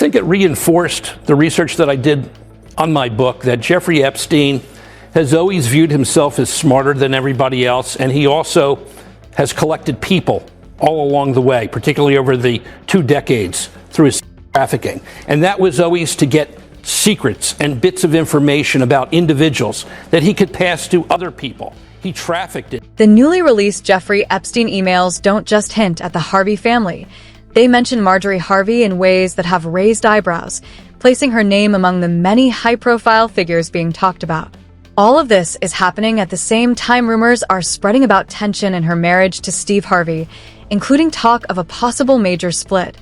think it reinforced the research that I did on my book that Jeffrey Epstein has always viewed himself as smarter than everybody else, and he also has collected people all along the way, particularly over the 2 decades through his trafficking. And that was always to get secrets and bits of information about individuals that he could pass to other people. He trafficked it. The newly released Jeffrey Epstein emails don't just hint at the Harvey family. They mention Marjorie Harvey in ways that have raised eyebrows, placing her name among the many high-profile figures being talked about. All of this is happening at the same time rumors are spreading about tension in her marriage to Steve Harvey, including talk of a possible major split.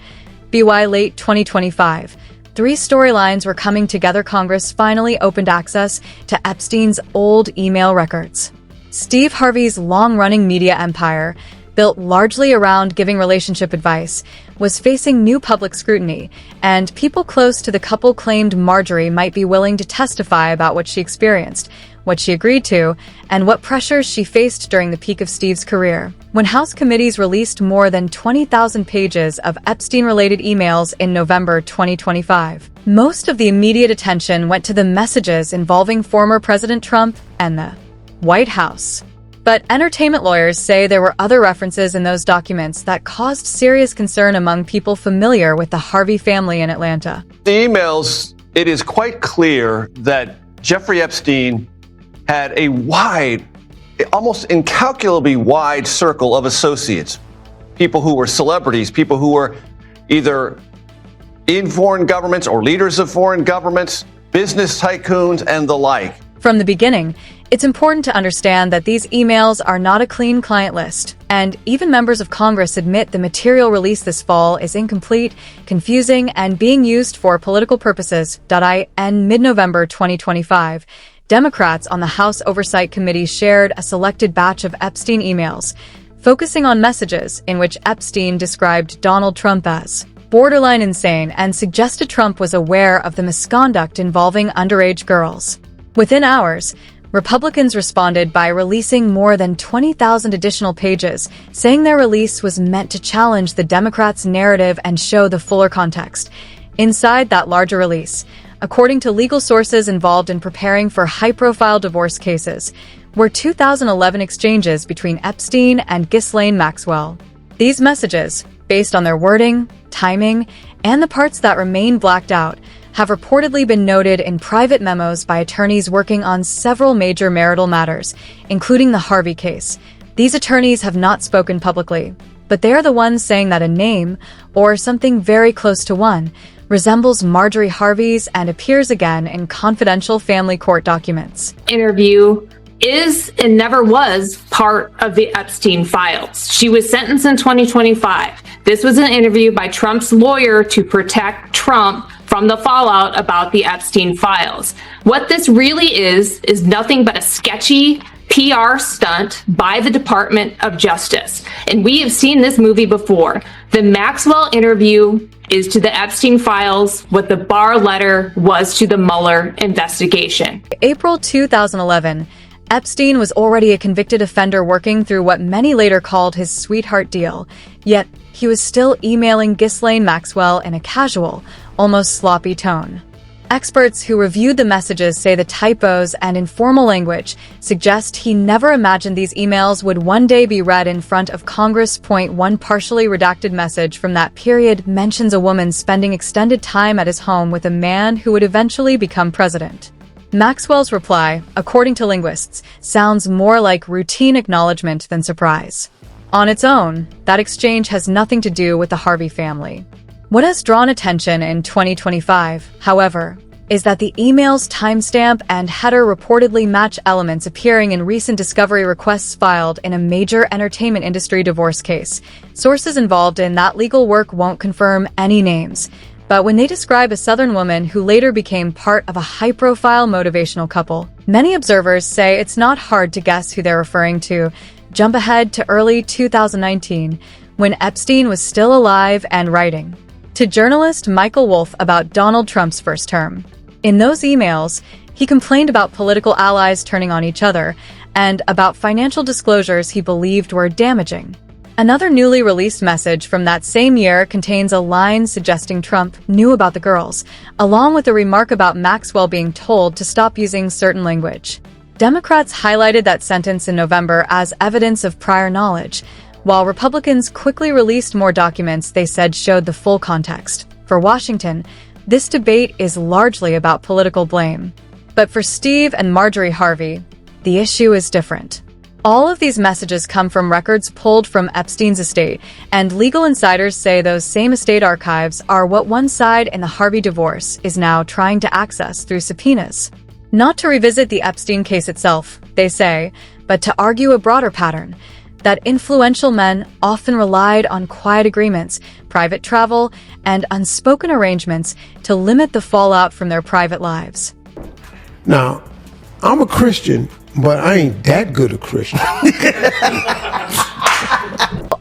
By late 2025, 3 storylines were coming together. Congress finally opened access to Epstein's old email records. Steve Harvey's long-running media empire, built largely around giving relationship advice, was facing new public scrutiny, and people close to the couple claimed Marjorie might be willing to testify about what she experienced, what she agreed to, and what pressures she faced during the peak of Steve's career. When House committees released more than 20,000 pages of Epstein-related emails in November 2025, most of the immediate attention went to the messages involving former President Trump and the White House. But entertainment lawyers say there were other references in those documents that caused serious concern among people familiar with the Harvey family in Atlanta. The emails, it is quite clear that Jeffrey Epstein had a wide, almost incalculably wide circle of associates, people who were celebrities, people who were either in foreign governments or leaders of foreign governments, business tycoons, and the like. From the beginning, it's important to understand that these emails are not a clean client list, and even members of Congress admit the material released this fall is incomplete, confusing, and being used for political purposes. In mid-November 2025, Democrats on the House Oversight Committee shared a selected batch of Epstein emails, focusing on messages in which Epstein described Donald Trump as borderline insane and suggested Trump was aware of the misconduct involving underage girls. Within hours, Republicans responded by releasing more than 20,000 additional pages, saying their release was meant to challenge the Democrats' narrative and show the fuller context. Inside that larger release, according to legal sources involved in preparing for high-profile divorce cases, were 2011 exchanges between Epstein and Ghislaine Maxwell. These messages, based on their wording, timing, and the parts that remain blacked out, have reportedly been noted in private memos by attorneys working on several major marital matters, including the Harvey case. These attorneys have not spoken publicly, but they are the ones saying that a name, or something very close to one, resembles Marjorie Harvey's and appears again in confidential family court documents. Interview is and never was part of the Epstein files. She was sentenced in 2025. This was an interview by Trump's lawyer to protect Trump from the fallout about the Epstein files. What this really is nothing but a sketchy PR stunt by the Department of Justice. And we have seen this movie before. The Maxwell interview is to the Epstein files what the Barr letter was to the Mueller investigation. April 2011, Epstein was already a convicted offender working through what many later called his sweetheart deal, yet he was still emailing Ghislaine Maxwell in a casual, almost sloppy tone. Experts who reviewed the messages say the typos and informal language suggest he never imagined these emails would one day be read in front of Congress. One partially redacted message from that period mentions a woman spending extended time at his home with a man who would eventually become president. Maxwell's reply, according to linguists, sounds more like routine acknowledgement than surprise. On its own, that exchange has nothing to do with the Harvey family. What has drawn attention in 2025, however, is that the email's timestamp and header reportedly match elements appearing in recent discovery requests filed in a major entertainment industry divorce case. Sources involved in that legal work won't confirm any names, but when they describe a Southern woman who later became part of a high-profile motivational couple, many observers say it's not hard to guess who they're referring to. Jump ahead to early 2019, when Epstein was still alive and writing to journalist Michael Wolff about Donald Trump's first term. In those emails, he complained about political allies turning on each other and about financial disclosures he believed were damaging. Another newly released message from that same year contains a line suggesting Trump knew about the girls, along with a remark about Maxwell being told to stop using certain language. Democrats highlighted that sentence in November as evidence of prior knowledge, while Republicans quickly released more documents they said showed the full context. For Washington, this debate is largely about political blame. But for Steve and Marjorie Harvey, the issue is different. All of these messages come from records pulled from Epstein's estate, and legal insiders say those same estate archives are what one side in the Harvey divorce is now trying to access through subpoenas. Not to revisit the Epstein case itself, they say, but to argue a broader pattern, that influential men often relied on quiet agreements, private travel, and unspoken arrangements to limit the fallout from their private lives. Now, I'm a Christian, but I ain't that good a Christian.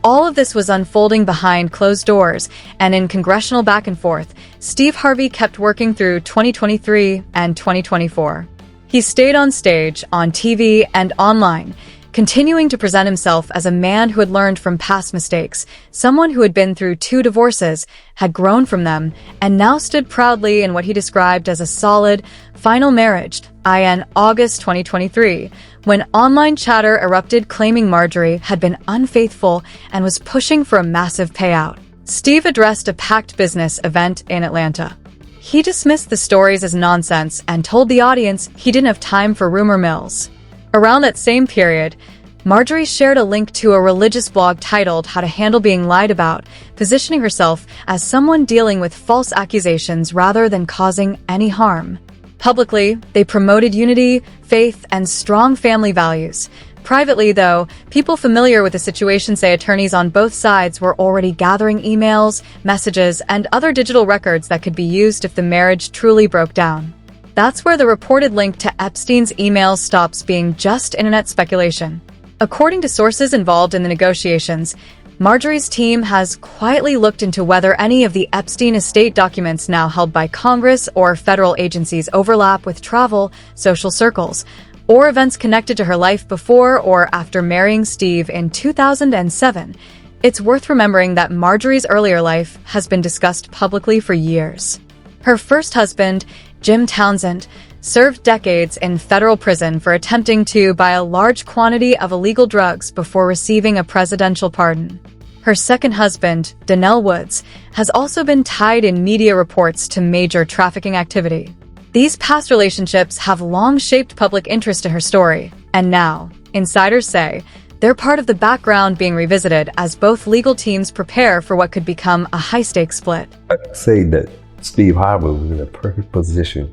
All of this was unfolding behind closed doors, and in congressional back and forth, Steve Harvey kept working through 2023 and 2024. He stayed on stage, on TV, and online, continuing to present himself as a man who had learned from past mistakes, someone who had been through 2 divorces, had grown from them, and now stood proudly in what he described as a solid, final marriage, in August 2023, when online chatter erupted claiming Marjorie had been unfaithful and was pushing for a massive payout. Steve addressed a packed business event in Atlanta. He dismissed the stories as nonsense and told the audience he didn't have time for rumor mills. Around that same period, Marjorie shared a link to a religious blog titled How to Handle Being Lied About, positioning herself as someone dealing with false accusations rather than causing any harm. Publicly, they promoted unity, faith, and strong family values. Privately, though, people familiar with the situation say attorneys on both sides were already gathering emails, messages, and other digital records that could be used if the marriage truly broke down. That's where the reported link to Epstein's emails stops being just internet speculation. According to sources involved in the negotiations, Marjorie's team has quietly looked into whether any of the Epstein estate documents now held by Congress or federal agencies overlap with travel, social circles, or events connected to her life before or after marrying Steve in 2007. It's worth remembering that Marjorie's earlier life has been discussed publicly for years. Her first husband, Jim Townsend, served decades in federal prison for attempting to buy a large quantity of illegal drugs before receiving a presidential pardon. Her second husband, Donnell Woods, has also been tied in media reports to major trafficking activity. These past relationships have long shaped public interest in her story, and now, insiders say, they're part of the background being revisited as both legal teams prepare for what could become a high-stakes split. I'd say that Steve Harvey was in a perfect position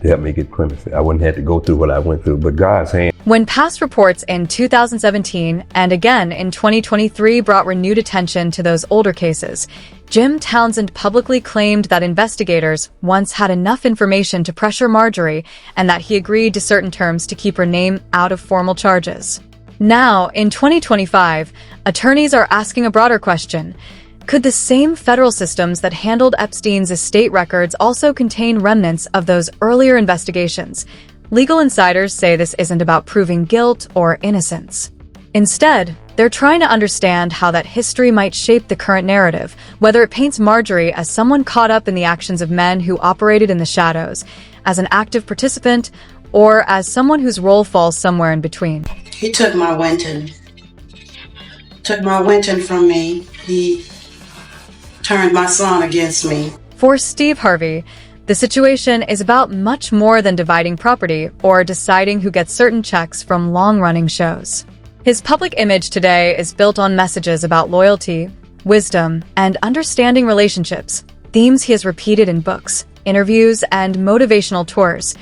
to help me get clemency. I wouldn't have to go through what I went through, but God's hand. When past reports in 2017 and again in 2023 brought renewed attention to those older cases, Jim Townsend publicly claimed that investigators once had enough information to pressure Marjorie and that he agreed to certain terms to keep her name out of formal charges. Now, in 2025, attorneys are asking a broader question. Could the same federal systems that handled Epstein's estate records also contain remnants of those earlier investigations? Legal insiders say this isn't about proving guilt or innocence. Instead, they're trying to understand how that history might shape the current narrative, whether it paints Marjorie as someone caught up in the actions of men who operated in the shadows, as an active participant, or as someone whose role falls somewhere in between. He took my Winton from me. He turned my son against me. For Steve Harvey, the situation is about much more than dividing property or deciding who gets certain checks from long-running shows. His public image today is built on messages about loyalty, wisdom, and understanding relationships, themes he has repeated in books, interviews, and motivational tours.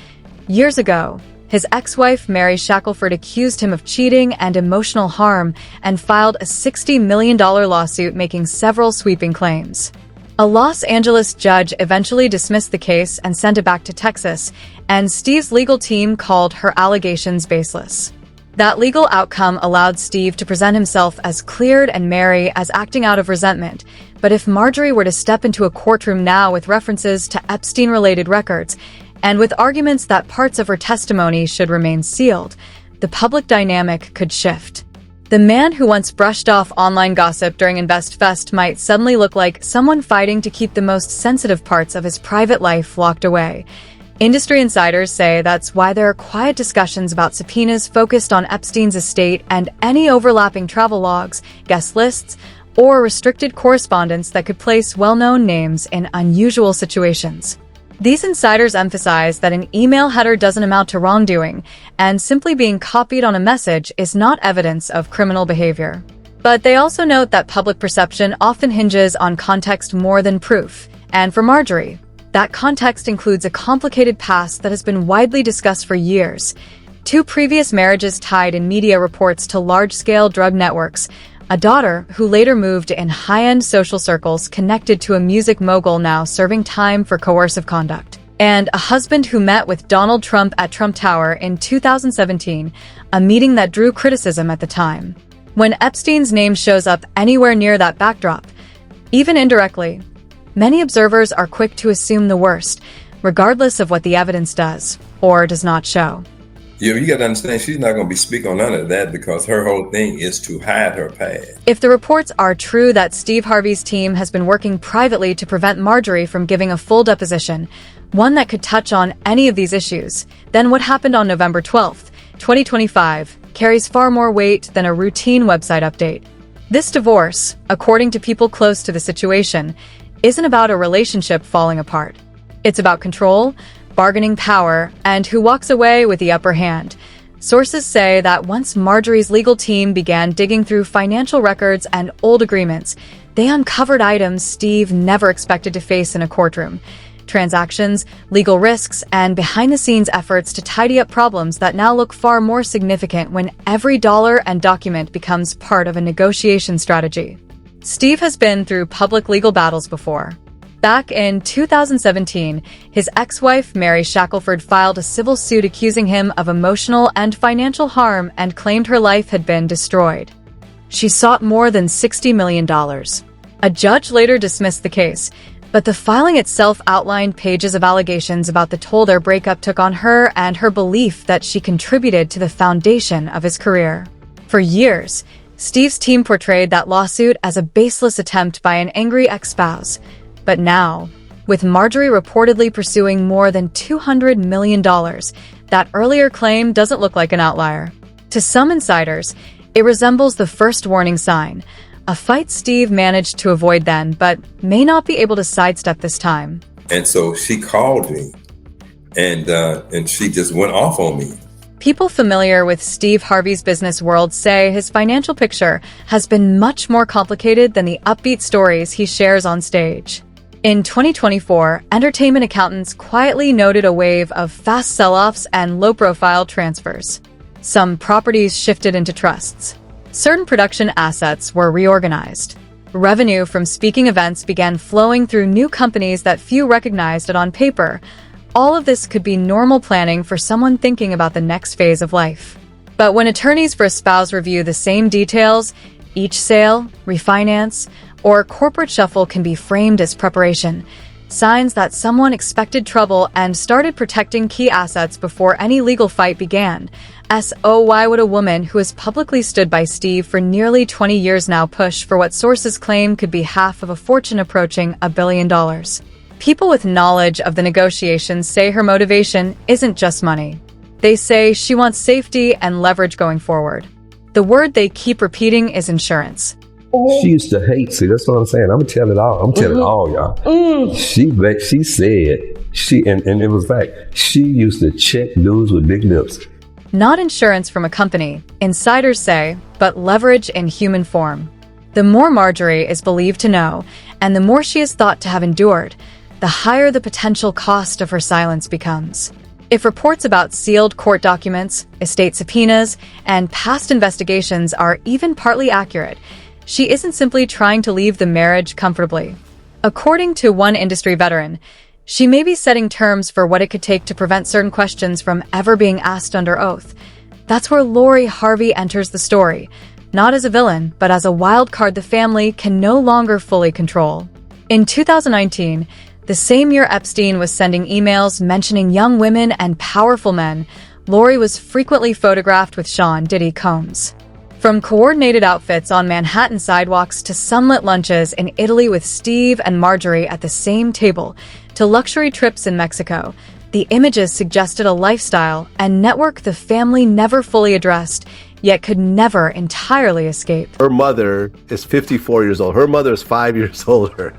Years ago, his ex-wife Mary Shackelford accused him of cheating and emotional harm and filed a $60 million lawsuit making several sweeping claims. A Los Angeles judge eventually dismissed the case and sent it back to Texas, and Steve's legal team called her allegations baseless. That legal outcome allowed Steve to present himself as cleared and Mary as acting out of resentment. But if Marjorie were to step into a courtroom now with references to Epstein-related records, and with arguments that parts of her testimony should remain sealed, the public dynamic could shift. The man who once brushed off online gossip during InvestFest might suddenly look like someone fighting to keep the most sensitive parts of his private life locked away. Industry insiders say that's why there are quiet discussions about subpoenas focused on Epstein's estate and any overlapping travel logs, guest lists, or restricted correspondence that could place well-known names in unusual situations. These insiders emphasize that an email header doesn't amount to wrongdoing, and simply being copied on a message is not evidence of criminal behavior. But they also note that public perception often hinges on context more than proof, and for Marjorie, that context includes a complicated past that has been widely discussed for years. 2 previous marriages tied in media reports to large-scale drug networks, a daughter who later moved in high-end social circles connected to a music mogul now serving time for coercive conduct, and a husband who met with Donald Trump at Trump Tower in 2017, a meeting that drew criticism at the time. When Epstein's name shows up anywhere near that backdrop, even indirectly, many observers are quick to assume the worst, regardless of what the evidence does or does not show. Yeah, you got to understand, she's not going to be speaking on none of that because her whole thing is to hide her past. If the reports are true that Steve Harvey's team has been working privately to prevent Marjorie from giving a full deposition, one that could touch on any of these issues, then what happened on November 12, 2025, carries far more weight than a routine website update. This divorce, according to people close to the situation, isn't about a relationship falling apart. It's about control, bargaining power, and who walks away with the upper hand. Sources say that once Marjorie's legal team began digging through financial records and old agreements, they uncovered items Steve never expected to face in a courtroom. Transactions, legal risks, and behind-the-scenes efforts to tidy up problems that now look far more significant when every dollar and document becomes part of a negotiation strategy. Steve has been through public legal battles before. Back in 2017, his ex-wife Mary Shackelford filed a civil suit accusing him of emotional and financial harm and claimed her life had been destroyed. She sought more than $60 million. A judge later dismissed the case, but the filing itself outlined pages of allegations about the toll their breakup took on her and her belief that she contributed to the foundation of his career. For years, Steve's team portrayed that lawsuit as a baseless attempt by an angry ex-spouse. But now, with Marjorie reportedly pursuing more than $200 million, that earlier claim doesn't look like an outlier. To some insiders, it resembles the first warning sign, a fight Steve managed to avoid then, but may not be able to sidestep this time. And so she called me, and she just went off on me. People familiar with Steve Harvey's business world say his financial picture has been much more complicated than the upbeat stories he shares on stage. In 2024, entertainment accountants quietly noted a wave of fast sell-offs and low-profile transfers. Some properties shifted into trusts. Certain production assets were reorganized. Revenue from speaking events began flowing through new companies that few recognized it on paper. All of this could be normal planning for someone thinking about the next phase of life. But when attorneys for a spouse review the same details, each sale, refinance, or corporate shuffle can be framed as preparation, signs that someone expected trouble and started protecting key assets before any legal fight began. So why would a woman who has publicly stood by Steve for nearly 20 years now push for what sources claim could be half of a fortune approaching $1 billion? People with knowledge of the negotiations say her motivation isn't just money. They say she wants safety and leverage going forward. The word they keep repeating is insurance. She used to hate, see, that's what I'm saying. I'm gonna tell it all. I'm telling all y'all. She said, and it was fact, she used to check dudes with big lips. Not insurance from a company, insiders say, but leverage in human form. The more Marjorie is believed to know, and the more she is thought to have endured, the higher the potential cost of her silence becomes. If reports about sealed court documents, estate subpoenas, and past investigations are even partly accurate, she isn't simply trying to leave the marriage comfortably. According to one industry veteran, she may be setting terms for what it could take to prevent certain questions from ever being asked under oath. That's where Marjorie Harvey enters the story, not as a villain, but as a wild card the family can no longer fully control. In 2019, the same year Epstein was sending emails mentioning young women and powerful men, Lori was frequently photographed with Sean Diddy Combs. From coordinated outfits on Manhattan sidewalks to sunlit lunches in Italy with Steve and Marjorie at the same table, to luxury trips in Mexico, the images suggested a lifestyle and network the family never fully addressed, yet could never entirely escape. Her mother is 54 years old. Her mother is 5 years older.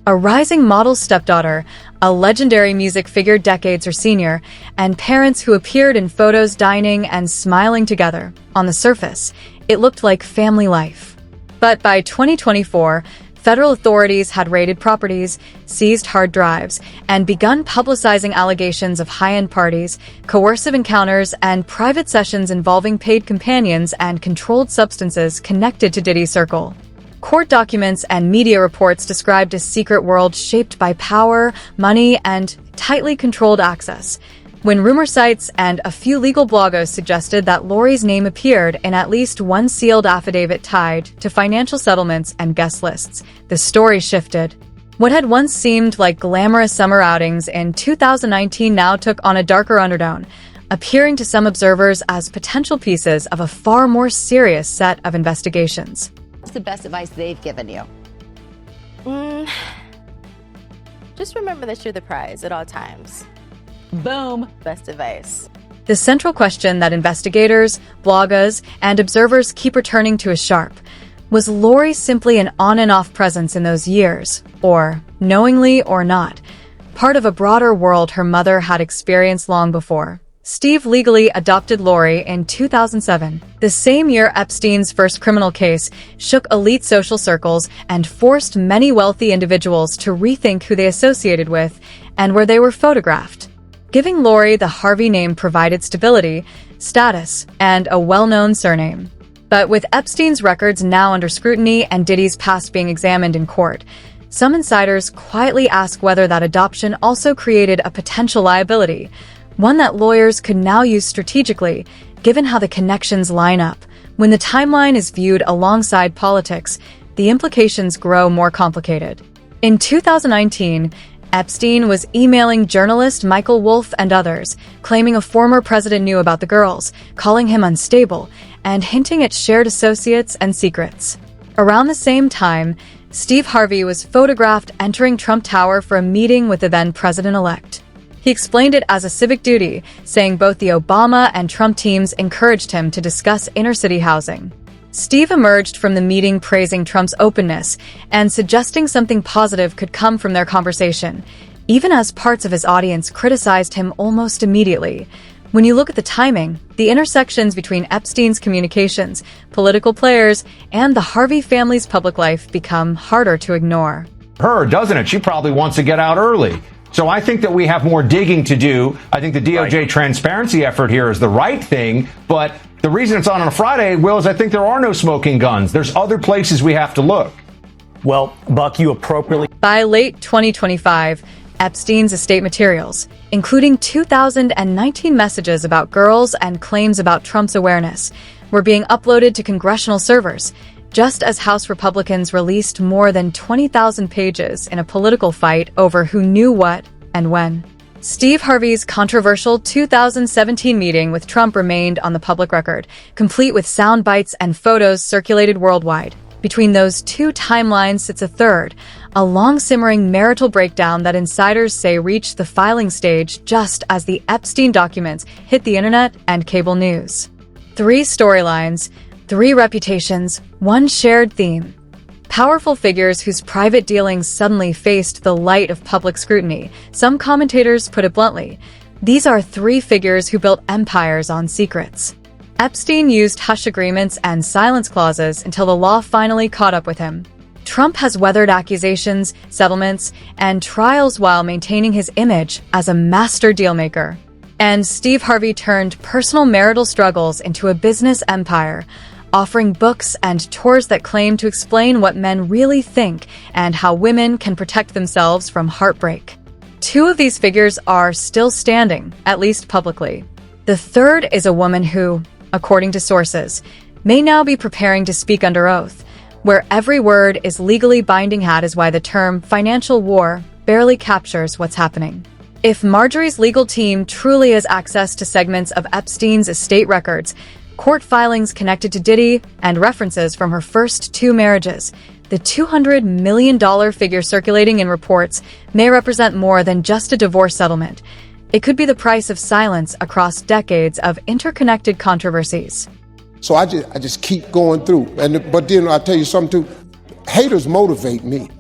A rising model stepdaughter, a legendary music figure decades her senior, and parents who appeared in photos dining and smiling together. On the surface, it looked like family life. But by 2024, federal authorities had raided properties, seized hard drives, and begun publicizing allegations of high-end parties, coercive encounters, and private sessions involving paid companions and controlled substances connected to Diddy's circle. Court documents and media reports described a secret world shaped by power, money, and tightly controlled access. When rumor sites and a few legal bloggers suggested that Lori's name appeared in at least one sealed affidavit tied to financial settlements and guest lists, the story shifted. What had once seemed like glamorous summer outings in 2019 now took on a darker undertone, appearing to some observers as potential pieces of a far more serious set of investigations. What's the best advice they've given you? Just remember that you're the prize at all times. Boom. Best advice. The central question that investigators, bloggers, and observers keep returning to is sharp. Was Lori simply an on and off presence in those years, or, knowingly or not, part of a broader world her mother had experienced long before? Steve legally adopted Lori in 2007, the same year Epstein's first criminal case shook elite social circles and forced many wealthy individuals to rethink who they associated with and where they were photographed. Giving Lori the Harvey name provided stability, status, and a well-known surname. But with Epstein's records now under scrutiny and Diddy's past being examined in court, some insiders quietly ask whether that adoption also created a potential liability, one that lawyers could now use strategically, given how the connections line up. When the timeline is viewed alongside politics, the implications grow more complicated. In 2019, Epstein was emailing journalist Michael Wolff and others, claiming a former president knew about the girls, calling him unstable, and hinting at shared associates and secrets. Around the same time, Steve Harvey was photographed entering Trump Tower for a meeting with the then president-elect. He explained it as a civic duty, saying both the Obama and Trump teams encouraged him to discuss inner-city housing. Steve emerged from the meeting praising Trump's openness and suggesting something positive could come from their conversation, even as parts of his audience criticized him almost immediately. When you look at the timing, the intersections between Epstein's communications, political players, and the Harvey family's public life become harder to ignore. Her, doesn't it? She probably wants to get out early. So I think that we have more digging to do. I think the DOJ transparency effort here is the right thing, but the reason it's on a Friday, Will, is I think there are no smoking guns. There's other places we have to look. Well, Buck, you appropriately... By late 2025, Epstein's estate materials, including 2019 messages about girls and claims about Trump's awareness, were being uploaded to congressional servers, just as House Republicans released more than 20,000 pages in a political fight over who knew what and when. Steve Harvey's controversial 2017 meeting with Trump remained on the public record, complete with sound bites and photos circulated worldwide. Between those two timelines sits a third, a long-simmering marital breakdown that insiders say reached the filing stage just as the Epstein documents hit the internet and cable news. 3 storylines, 3 reputations, 1 shared theme. Powerful figures whose private dealings suddenly faced the light of public scrutiny. Some commentators put it bluntly. These are 3 figures who built empires on secrets. Epstein used hush agreements and silence clauses until the law finally caught up with him. Trump has weathered accusations, settlements, and trials while maintaining his image as a master dealmaker. And Steve Harvey turned personal marital struggles into a business empire, offering books and tours that claim to explain what men really think and how women can protect themselves from heartbreak. 2 of these figures are still standing, at least publicly. The third is a woman who, according to sources, may now be preparing to speak under oath, where every word is legally binding. That is why the term financial war barely captures what's happening. If Marjorie's legal team truly has access to segments of Epstein's estate records, Court filings connected to Diddy and references from her first 2 marriages. The $200 million figure circulating in reports may represent more than just a divorce settlement. It could be the price of silence across decades of interconnected controversies. So I just keep going through. But then I'll tell you something too. Haters motivate me.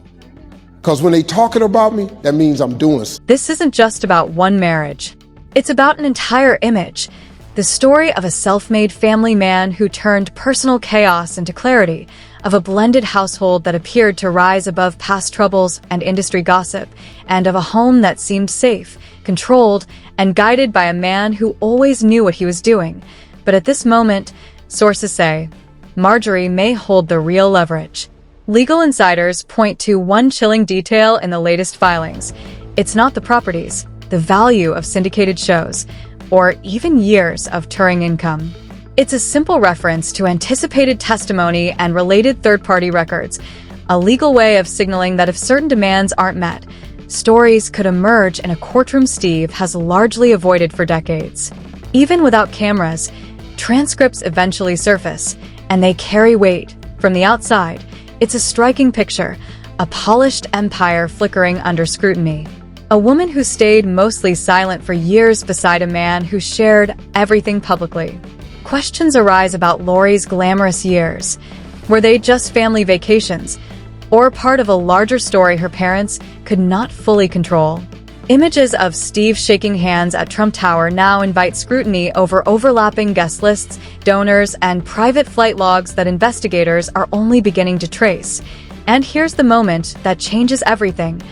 Because when they talking about me, that means I'm doing something. This isn't just about one marriage. It's about an entire image. The story of a self-made family man who turned personal chaos into clarity, of a blended household that appeared to rise above past troubles and industry gossip, and of a home that seemed safe, controlled, and guided by a man who always knew what he was doing. But at this moment, sources say, Marjorie may hold the real leverage. Legal insiders point to one chilling detail in the latest filings. It's not the properties, the value of syndicated shows, or even years of touring income. It's a simple reference to anticipated testimony and related third-party records, a legal way of signaling that if certain demands aren't met, stories could emerge in a courtroom Steve has largely avoided for decades. Even without cameras, transcripts eventually surface, and they carry weight. From the outside, it's a striking picture, a polished empire flickering under scrutiny. A woman who stayed mostly silent for years beside a man who shared everything publicly. Questions arise about Lori's glamorous years. Were they just family vacations, or part of a larger story her parents could not fully control? Images of Steve shaking hands at Trump Tower now invite scrutiny over overlapping guest lists, donors, and private flight logs that investigators are only beginning to trace. And here's the moment that changes everything.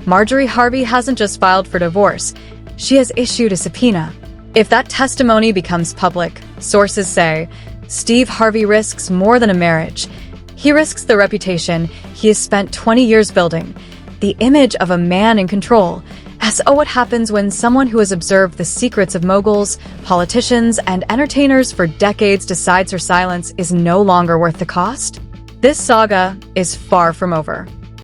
Marjorie Harvey hasn't just filed for divorce. She has issued a subpoena. If that testimony becomes public, sources say, Steve Harvey risks more than a marriage. He risks the reputation he has spent 20 years building, the image of a man in control. As what happens when someone who has observed the secrets of moguls, politicians, and entertainers for decades decides her silence is no longer worth the cost? This saga is far from over.